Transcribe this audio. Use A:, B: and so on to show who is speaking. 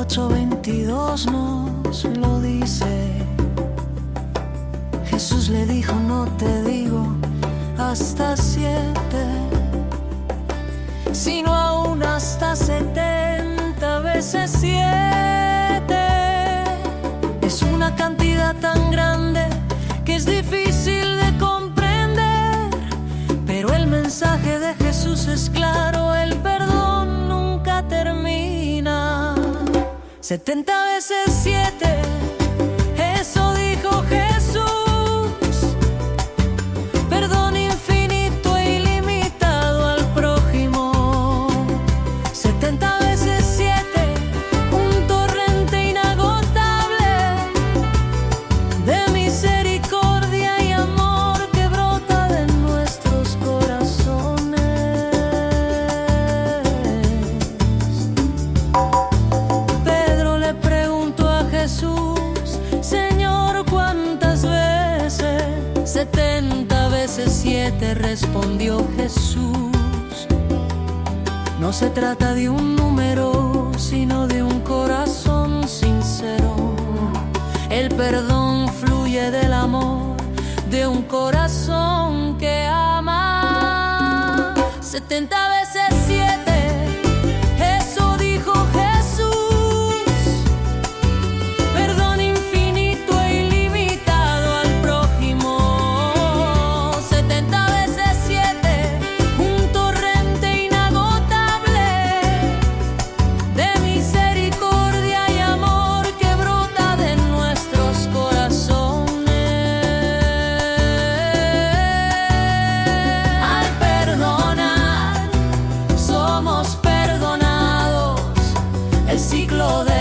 A: 8:22 nos lo dice. Jesús le dijo: no te digo hasta 7, sino aún hasta 70 veces 7. Es una cantidad tan grande que es difícil de comprender, pero el mensaje de Jesús es claro: el perdón nunca termina. 70 veces 7, eso dijo Jesús. Perdón infinito e ilimitado al prójimo. 70 veces 7, un torrente inagotable de misericordia y amor que brota de nuestros corazones. Pedro le preguntó a Jesús: Señor, ¿cuántas veces? 70 veces 7, respondió Jesús. No se trata de un número, sino de un corazón sincero. El perdón fluye del amor de un corazón que ama. 70 veces 7, eso dijo Jesús. Perdón infinito e ilimitado al prójimo. 70 veces 7, un torrente inagotable de misericordia y amor que brota de nuestros corazones. Al perdonar, somos perdonados. El ciclo de